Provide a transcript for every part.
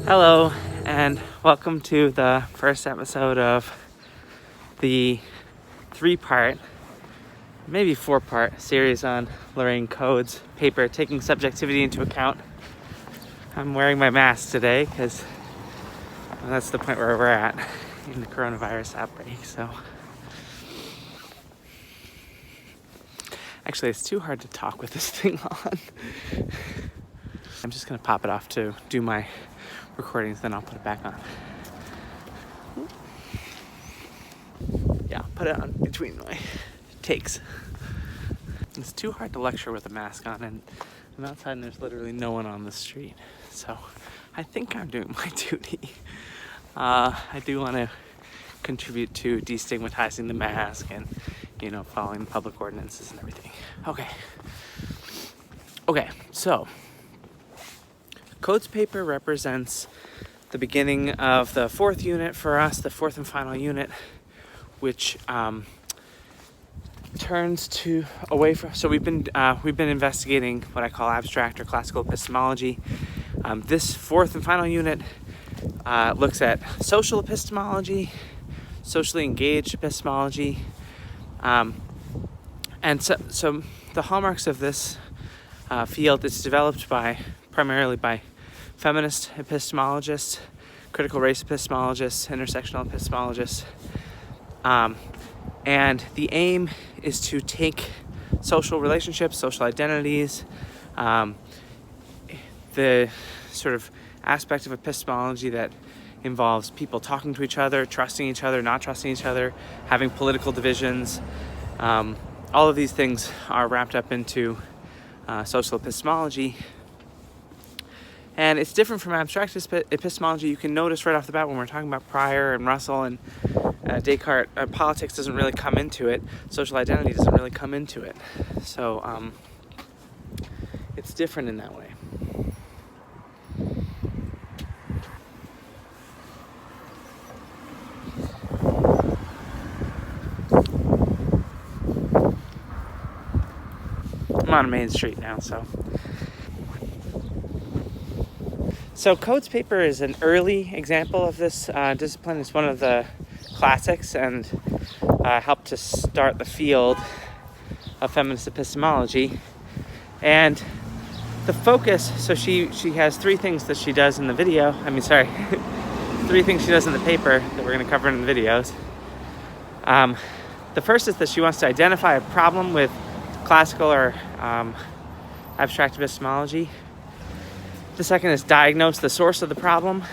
Hello, and welcome to the first episode of the 3-part, maybe 4-part series on Lorraine Code's paper, taking subjectivity into account. I'm wearing my mask today because that's the point where we're at in the coronavirus outbreak. So, actually, it's too hard to talk with this thing on. I'm just gonna pop it off to do my recordings, then I'll put it back on. Yeah, put it on between my takes. It's too hard to lecture with a mask on, and I'm outside and there's literally no one on the street. So I think I'm doing my duty. I do want to contribute to destigmatizing the mask and, following public ordinances and everything. Okay, so Code's paper represents the beginning of the 4th unit for us, the 4th and final unit, which turns to away from. So we've been investigating what I call abstract or classical epistemology. This 4th and final unit looks at social epistemology, socially engaged epistemology, and so the hallmarks of this field is developed primarily by feminist epistemologists, critical race epistemologists, intersectional epistemologists. And the aim is to take social relationships, social identities, the sort of aspect of epistemology that involves people talking to each other, trusting each other, not trusting each other, having political divisions. All of these things are wrapped up into social epistemology. And it's different from abstract epistemology. You can notice right off the bat when we're talking about Pryor and Russell and Descartes, politics doesn't really come into it. Social identity doesn't really come into it. So it's different in that way. I'm on Main Street now, So Code's paper is an early example of this discipline. It's one of the classics and helped to start the field of feminist epistemology. And the focus, so she has 3 things that she does in the video. 3 things she does in the paper that we're going to cover in the videos. The first is that she wants to identify a problem with classical or abstract epistemology. The second is diagnose the source of the problem.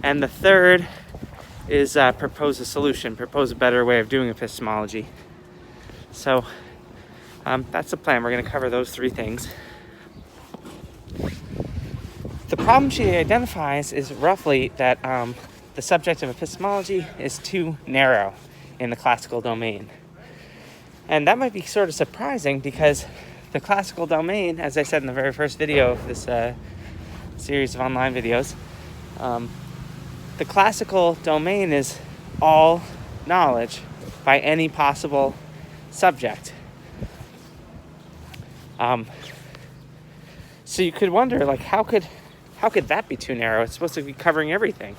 And the third is propose a solution, propose a better way of doing epistemology. So that's the plan. We're going to cover those 3 things. The problem she identifies is roughly that the subject of epistemology is too narrow in the classical domain. And that might be sort of surprising because the classical domain, as I said in the very first video of this series of online videos, the classical domain is all knowledge by any possible subject. So you could wonder, how could that be too narrow? It's supposed to be covering everything.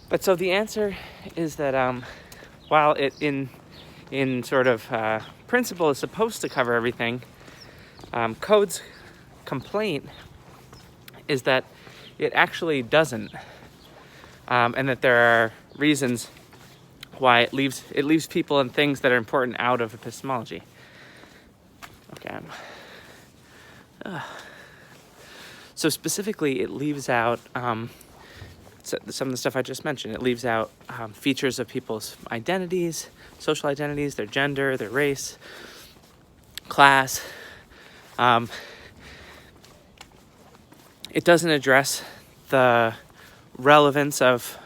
But so the answer is that while it in sort of principle is supposed to cover everything, Code's complaint is that it actually doesn't, and that there are reasons why it leaves people and things that are important out of epistemology. Okay. So specifically, it leaves out some of the stuff I just mentioned. It leaves out features of people's identities, social identities, their gender, their race, class. It doesn't address the relevance of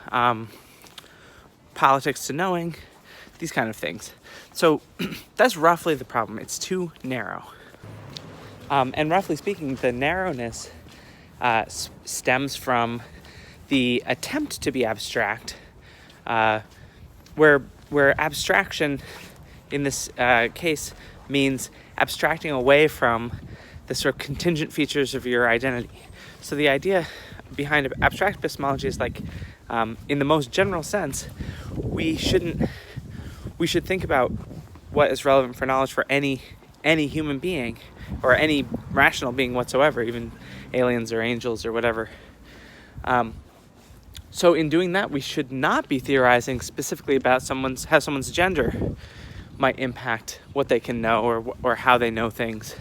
politics to knowing, these kind of things. So that's roughly the problem. It's too narrow. And roughly speaking, the narrowness stems from the attempt to be abstract, where abstraction in this case means abstracting away from the sort of contingent features of your identity. So the idea behind abstract epistemology is like, in the most general sense, we should think about what is relevant for knowledge for any human being or any rational being whatsoever, even aliens or angels or whatever. So in doing that, we should not be theorizing specifically about how someone's gender might impact what they can know or how they know things.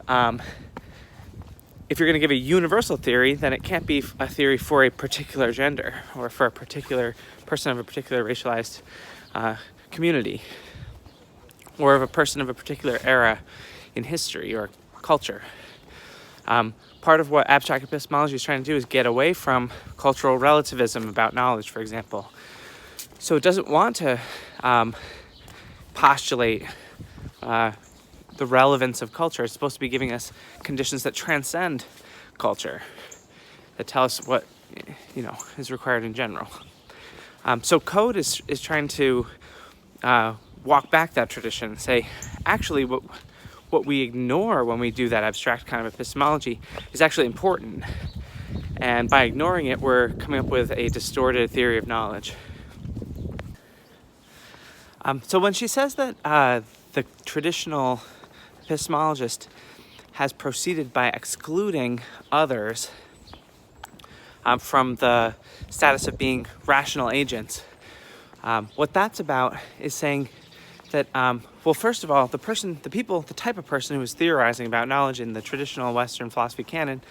If you're going to give a universal theory, then it can't be a theory for a particular gender or for a particular person of a particular racialized community, or of a person of a particular era in history or culture. Part of what abstract epistemology is trying to do is get away from cultural relativism about knowledge, for example. So it doesn't want to postulate the relevance of culture. It's supposed to be giving us conditions that transcend culture, that tell us what is required in general. So Code is trying to walk back that tradition and say, actually, what we ignore when we do that abstract kind of epistemology is actually important. And by ignoring it, we're coming up with a distorted theory of knowledge. So when she says that the traditional epistemologist has proceeded by excluding others from the status of being rational agents, what that's about is saying that, well, first of all, the type of person who is theorizing about knowledge in the traditional Western philosophy canon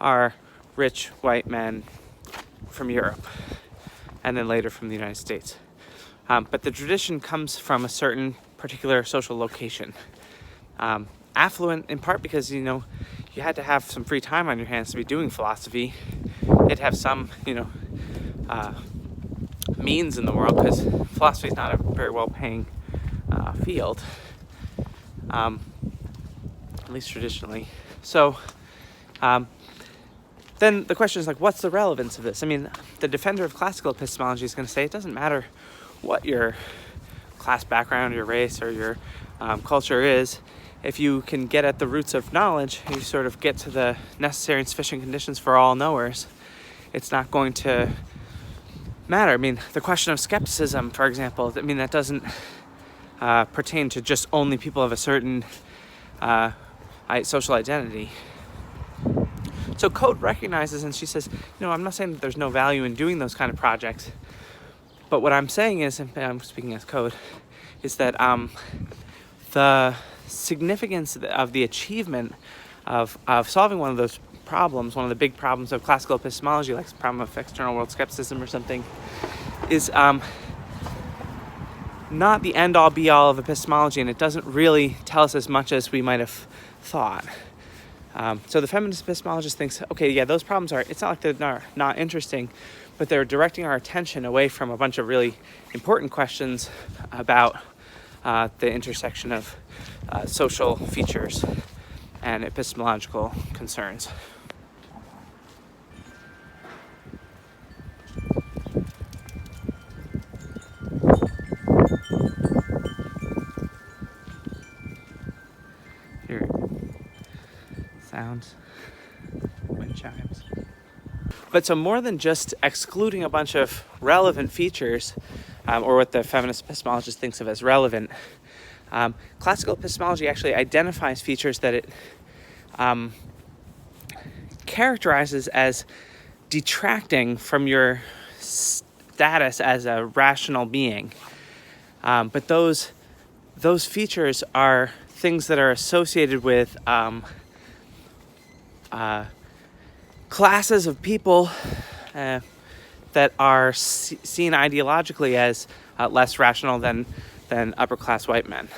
are rich white men from Europe, and then later from the United States. But the tradition comes from a certain particular social location. Affluent in part because, you had to have some free time on your hands to be doing philosophy. You had to have some, means in the world, because philosophy is not a very well-paying field, at least traditionally. So then the question is, like, what's the relevance of this? I mean, the defender of classical epistemology is going to say it doesn't matter what your class background, your race, or your culture is. If you can get at the roots of knowledge, you sort of get to the necessary and sufficient conditions for all knowers, it's not going to matter. I mean, the question of skepticism, for example, that doesn't pertain to just only people of a certain social identity. So Code recognizes, and she says, I'm not saying that there's no value in doing those kind of projects, but what I'm saying is, and I'm speaking as Code, is that the significance of the achievement of solving one of those problems, one of the big problems of classical epistemology, like the problem of external world skepticism or something, is not the end-all be-all of epistemology, and it doesn't really tell us as much as we might have thought. So the feminist epistemologist thinks, okay, yeah, those problems it's not like they're not interesting, but they're directing our attention away from a bunch of really important questions about the intersection of social features and epistemological concerns. Here, sounds, wind chimes. But so more than just excluding a bunch of relevant features, or what the feminist epistemologist thinks of as relevant, classical epistemology actually identifies features that it characterizes as detracting from your status as a rational being. But those features are things that are associated with classes of people that are seen ideologically as less rational than upper class white men.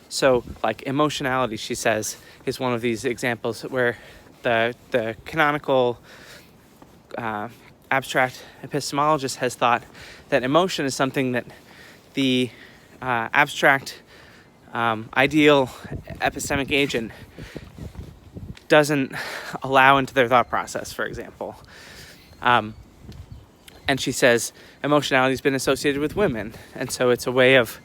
So, like, emotionality, she says, is one of these examples where the canonical abstract epistemologist has thought that emotion is something that the abstract ideal epistemic agent doesn't allow into their thought process, for example. And she says emotionality has been associated with women, and so it's a way of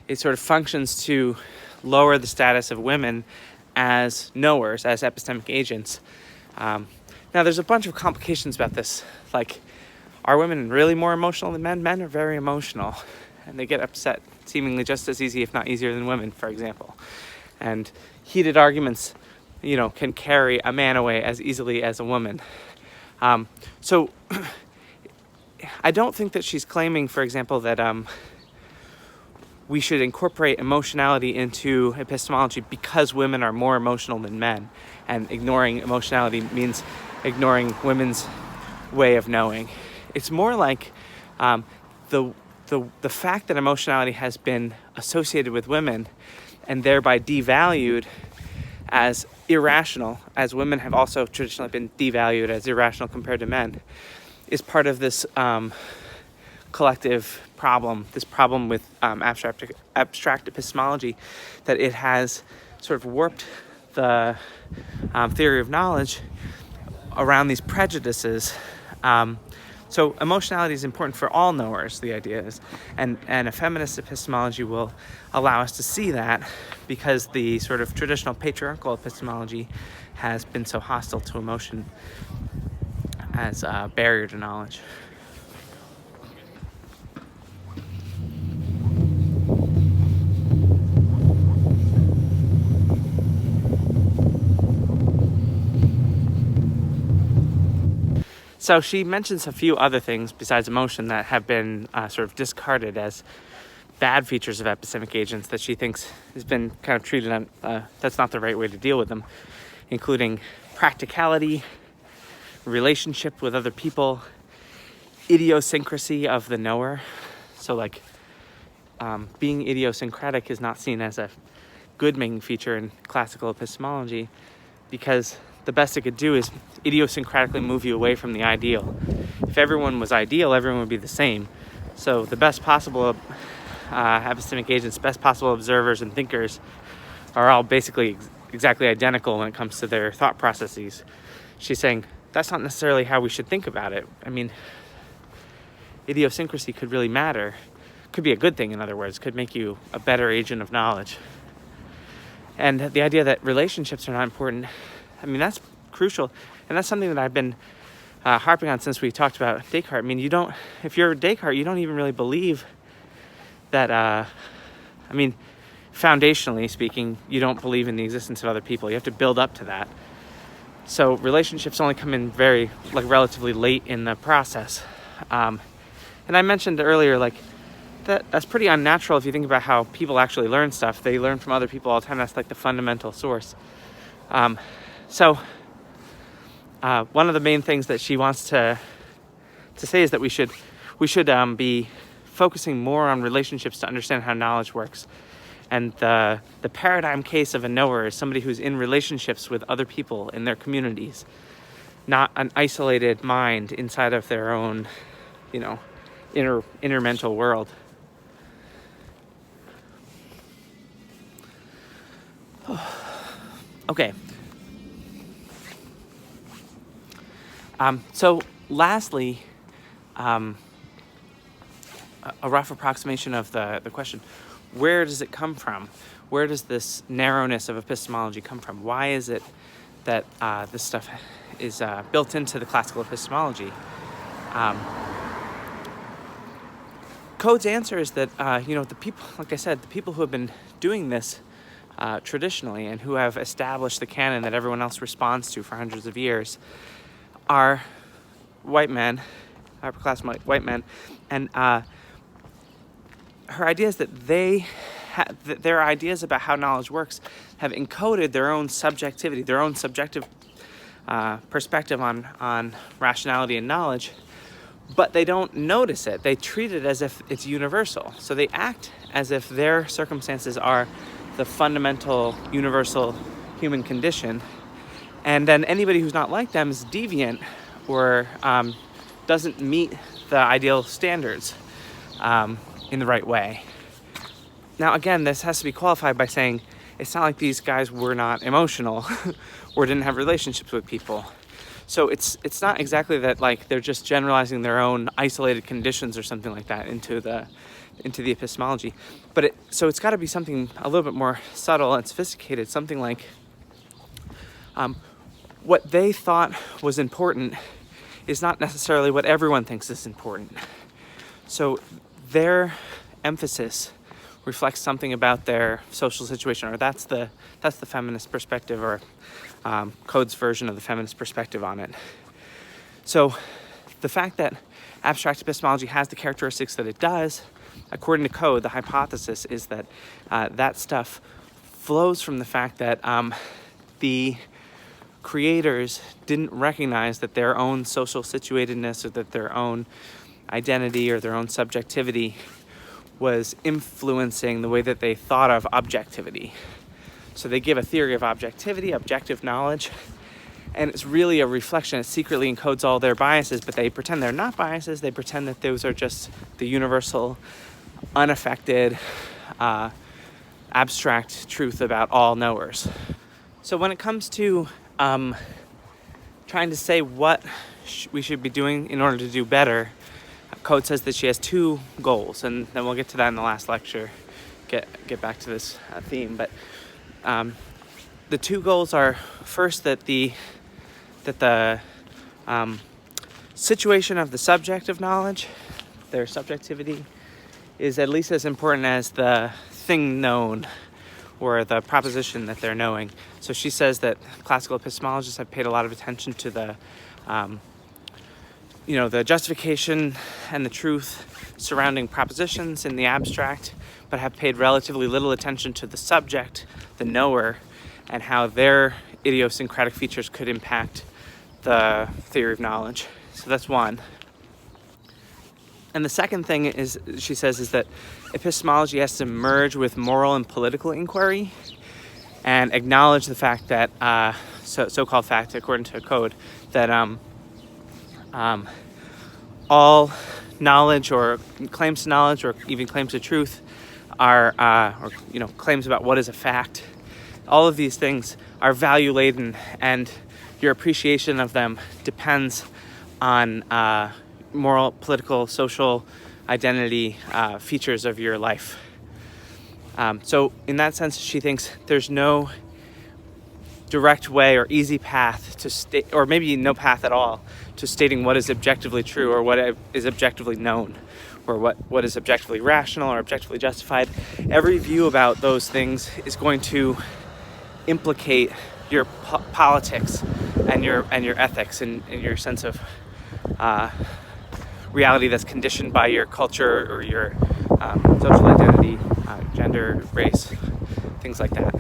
it sort of functions to lower the status of women as knowers, as epistemic agents. Now, there's a bunch of complications about this. Like, are women really more emotional than men? Men are very emotional, and they get upset seemingly just as easy, if not easier, than women, for example. And heated arguments, can carry a man away as easily as a woman. So I don't think that she's claiming, for example, that we should incorporate emotionality into epistemology because women are more emotional than men, and ignoring emotionality means ignoring women's way of knowing. It's more like the fact that emotionality has been associated with women and thereby devalued as irrational, as women have also traditionally been devalued as irrational compared to men, is part of this collective problem, this problem with abstract epistemology, that it has sort of warped the theory of knowledge around these prejudices. So emotionality is important for all knowers, the idea is, and a feminist epistemology will allow us to see that, because the sort of traditional patriarchal epistemology has been so hostile to emotion as a barrier to knowledge. So she mentions a few other things besides emotion that have been sort of discarded as bad features of epistemic agents that she thinks has been kind of treated on, that's not the right way to deal with them, including practicality, relationship with other people, idiosyncrasy of the knower. So like being idiosyncratic is not seen as a good main feature in classical epistemology, because the best it could do is idiosyncratically move you away from the ideal. If everyone was ideal, everyone would be the same. So the best possible epistemic agents, best possible observers and thinkers are all basically exactly identical when it comes to their thought processes. She's saying that's not necessarily how we should think about it. I mean, idiosyncrasy could really matter. Could be a good thing, in other words. Could make you a better agent of knowledge. And the idea that relationships are not important, I mean, that's crucial. And that's something that I've been harping on since we talked about Descartes. I mean, if you're Descartes, you don't even really believe that, foundationally speaking, you don't believe in the existence of other people. You have to build up to that. So relationships only come in relatively late in the process. And I mentioned earlier, that's pretty unnatural if you think about how people actually learn stuff. They learn from other people all the time. That's like the fundamental source. So one of the main things that she wants to say is that we should be focusing more on relationships to understand how knowledge works. And the paradigm case of a knower is somebody who's in relationships with other people in their communities, not an isolated mind inside of their own, inner mental world. Okay. So lastly, a rough approximation of the question: where does it come from? Where does this narrowness of epistemology come from? Why is it that this stuff is built into the classical epistemology? Code's answer is that the people, like I said, the people who have been doing this traditionally and who have established the canon that everyone else responds to for hundreds of years are white men, upper-class white men, and her idea is that their ideas about how knowledge works have encoded their own subjectivity, their own subjective perspective on rationality and knowledge, but they don't notice it. They treat it as if it's universal. So they act as if their circumstances are the fundamental universal human condition, and then anybody who's not like them is deviant or doesn't meet the ideal standards in the right way. Now, again, this has to be qualified by saying it's not like these guys were not emotional or didn't have relationships with people. So it's not exactly that they're just generalizing their own isolated conditions or something like that into the epistemology. But it's got to be something a little bit more subtle and sophisticated, something like What they thought was important is not necessarily what everyone thinks is important. So their emphasis reflects something about their social situation, or that's the feminist perspective, or Code's version of the feminist perspective on it. So the fact that abstract epistemology has the characteristics that it does, according to Code, the hypothesis is that that stuff flows from the fact that the creators didn't recognize that their own social situatedness, or that their own identity or their own subjectivity was influencing the way that they thought of objectivity. So they give a theory of objectivity, objective knowledge, and it's really a reflection. It secretly encodes all their biases, but they pretend they're not biases. They pretend that those are just the universal, unaffected, abstract truth about all knowers. So when it comes to trying to say what we should be doing in order to do better, Code says that she has two goals, and then we'll get to that in the last lecture, get back to this theme. But the two goals are, first, that the situation of the subject of knowledge, their subjectivity, is at least as important as the thing known, or the proposition that they're knowing. So she says that classical epistemologists have paid a lot of attention to the the justification and the truth surrounding propositions in the abstract, but have paid relatively little attention to the subject, the knower, and how their idiosyncratic features could impact the theory of knowledge. So that's one. And the second thing is, she says, is that epistemology has to merge with moral and political inquiry and acknowledge the fact that, so-called fact, according to Code, that all knowledge, or claims to knowledge, or even claims to truth, are, claims about what is a fact, all of these things are value laden, and your appreciation of them depends on moral, political, social identity features of your life. So in that sense, she thinks there's no direct way or easy path to state, or maybe no path at all, to stating what is objectively true, or what is objectively known, or what is objectively rational or objectively justified. Every view about those things is going to implicate your politics and your ethics, and your sense of reality that's conditioned by your culture, or your social identity, gender, race, things like that.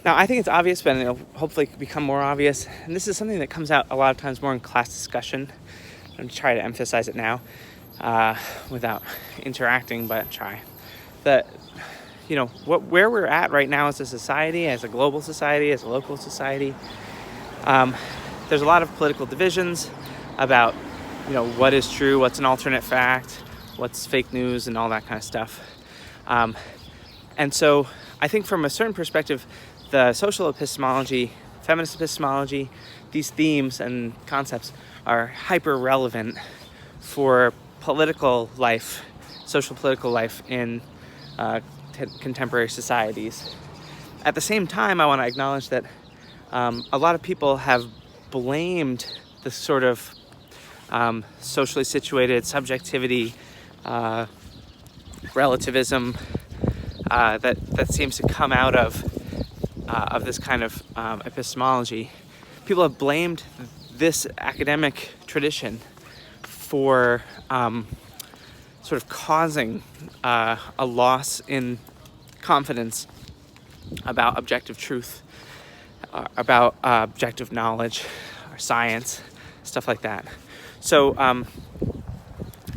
Now, I think it's obvious, but it'll hopefully become more obvious, and this is something that comes out a lot of times more in class discussion. I'm going to try to emphasize it now without interacting, but try. That, where we're at right now as a society, as a global society, as a local society, there's a lot of political divisions about, what is true, what's an alternate fact, what's fake news, and all that kind of stuff. And so I think from a certain perspective, the social epistemology, feminist epistemology, these themes and concepts are hyper relevant for political life, social political life in contemporary societies. At the same time, I want to acknowledge that a lot of people have blamed the sort of socially situated subjectivity, relativism that seems to come out of this kind of epistemology. People have blamed this academic tradition for sort of causing a loss in confidence about objective truth, about objective knowledge or science, stuff like that. So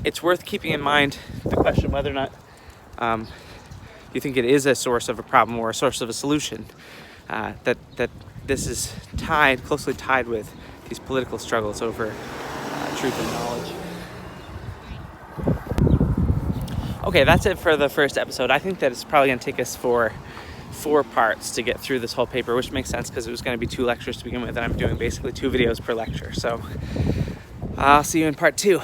it's worth keeping in mind the question whether or not you think it is a source of a problem or a source of a solution. That this is closely tied with these political struggles over truth and knowledge. Okay, that's it for the first episode. I think that it's probably going to take us for 4 parts to get through this whole paper, which makes sense because it was going to be 2 lectures to begin with, and I'm doing basically 2 videos per lecture. So I'll see you in part 2.